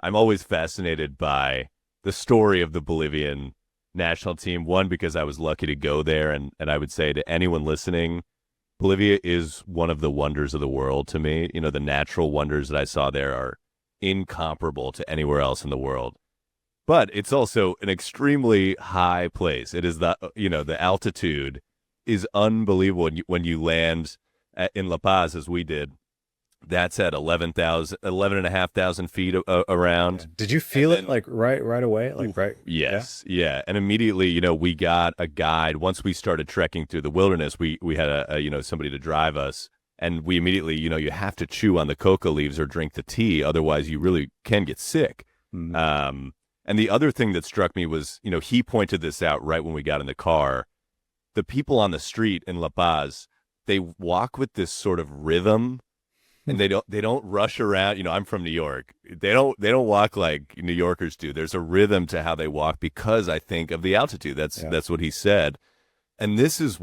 I'm always fascinated by the story of the Bolivian national team. One, because I was lucky to go there, and I would say to anyone listening, Bolivia is one of the wonders of the world to me. You know, the natural wonders that I saw there are incomparable to anywhere else in the world. But it's also an extremely high place. It is the altitude is unbelievable when you land in La Paz, as we did. That's at 11,500 feet Yeah. around. Did you And feel it then, like right away? oof, Like right? Yeah. yes, yeah. And immediately, we got a guide. Once we started trekking through the wilderness, we had somebody to drive us. And we immediately, you have to chew on the coca leaves or drink the tea. Otherwise, you really can get sick. Mhm. And the other thing that struck me was, he pointed this out right when we got in the car. The people on the street in La Paz, they walk with this sort of rhythm, and they don't rush around. I'm from New York. They don't walk like New Yorkers do. There's a rhythm to how they walk because I think of the altitude. That's Yeah. that's what he said. And this has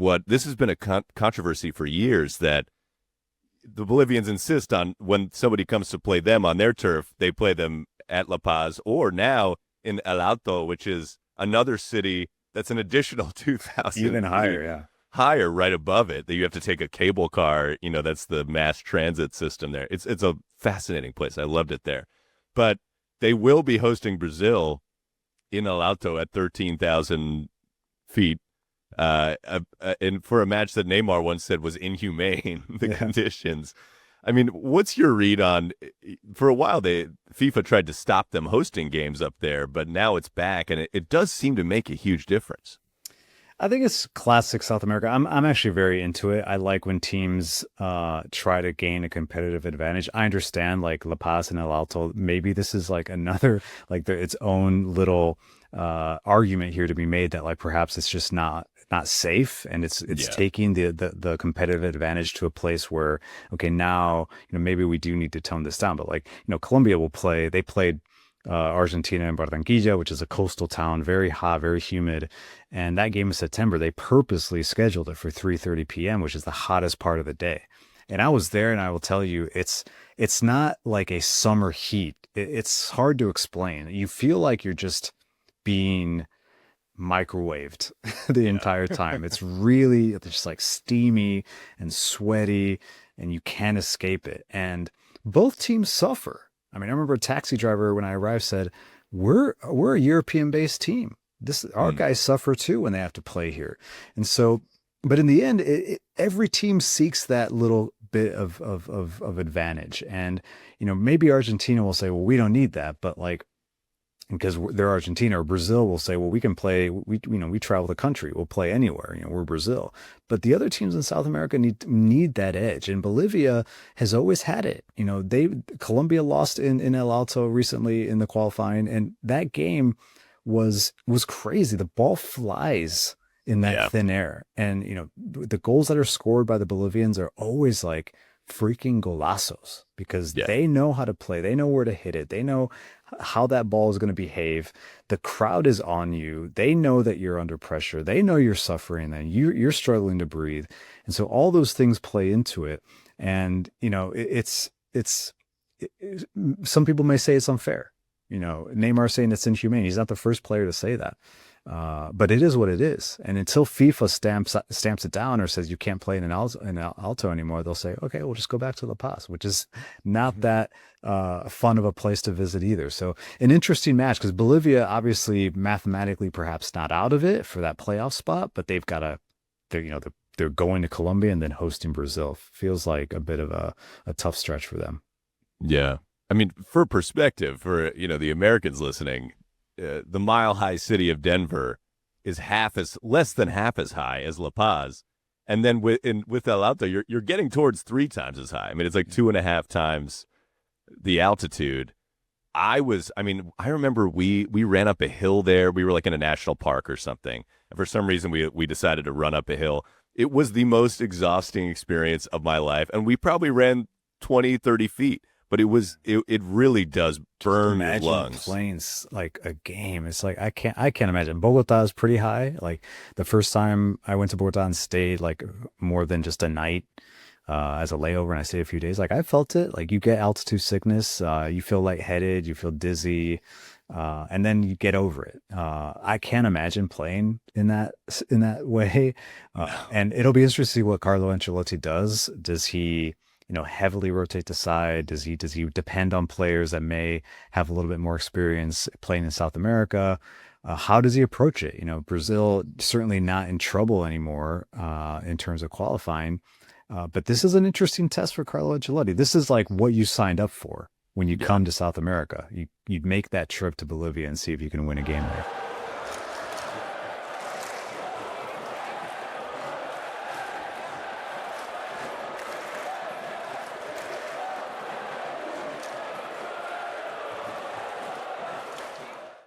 been a controversy for years, that the Bolivians insist on when somebody comes to play them on their turf, they play them at La Paz, or now in El Alto, which is another city that's an additional 2,000 Even feet higher. Yeah. higher right above it, that you have to take a cable car. That's the mass transit system there. It's a fascinating place. I loved it there. But they will be hosting Brazil in El Alto at 13,000 feet, and for a match that Neymar once said was inhumane, the Yeah. conditions. I mean, what's your read on? For a while, FIFA tried to stop them hosting games up there, but now it's back, and it does seem to make a huge difference. I think it's classic South America. I'm actually very into it. I like when teams try to gain a competitive advantage. I understand like La Paz and El Alto. Maybe this is like another like its own little argument here to be made that like perhaps it's just not safe, and it's Yeah, taking the competitive advantage to a place where okay, now maybe we do need to tone this down. But like Colombia will play. They played Argentina and Barranquilla, which is a coastal town, very hot, very humid. And that game in September, they purposely scheduled it for 3:30 p.m., which is the hottest part of the day. And I was there, and I will tell you, it's not like a summer heat. It's hard to explain. You feel like you're just being microwaved the yeah, entire time. It's just like steamy and sweaty, and you can't escape it. And both teams suffer. I mean, I remember a taxi driver when I arrived said, "We're a European-based team. This our mm, guys suffer too when they have to play here." And so, but in the end, every team seeks that little bit of advantage. And maybe Argentina will say, "Well, we don't need that," but like because they're Argentina, or Brazil will say, well, we can play. We travel the country. We'll play anywhere. We're Brazil. But the other teams in South America need that edge. And Bolivia has always had it. Colombia lost in El Alto recently in the qualifying, and that game was crazy. The ball flies in that yeah, thin air, and the goals that are scored by the Bolivians are always like freaking golazos because yeah, they know how to play. They know where to hit it. They know how that ball is going to behave. The crowd is on you. They know that you're under pressure. They know you're suffering and you're struggling to breathe. And so all those things play into it. And, some people may say it's unfair. Neymar saying it's inhumane. He's not the first player to say that. But it is what it is. And until FIFA stamps it down or says you can't play in Alto anymore, they'll say, okay, we'll just go back to La Paz, which is not that fun of a place to visit either. So an interesting match because Bolivia, obviously, mathematically, perhaps not out of it for that playoff spot, but they're going to Colombia and then hosting Brazil. Feels like a bit of a tough stretch for them. yeah. I mean, for perspective, for the Americans listening, the mile high city of Denver is less than half as high as La Paz, and then with El Alto, you're getting towards three times as high. I mean, it's like two and a half times the altitude. I remember we ran up a hill there. We were like in a national park or something, and for some reason we decided to run up a hill. It was the most exhausting experience of my life, and we probably ran 20, 30 feet, but it really does Just burn your imagine lungs. playing like a game. It's like I can't imagine. Bogota is pretty high. Like the first time I went to Bogota and stayed like more than just a night, as a layover and I stay a few days. Like I felt it. Like you get altitude sickness, you feel lightheaded, you feel dizzy, and then you get over it. I can't imagine playing in that way, and it'll be interesting to see what Carlo Ancelotti does. Does he, heavily rotate the side? Does he depend on players that may have a little bit more experience playing in South America? How does he approach it? Brazil certainly not in trouble anymore in terms of qualifying. But this is an interesting test for Carlo Ancelotti. This is like what you signed up for when you come to South America. You'd make that trip to Bolivia and see if you can win a game there.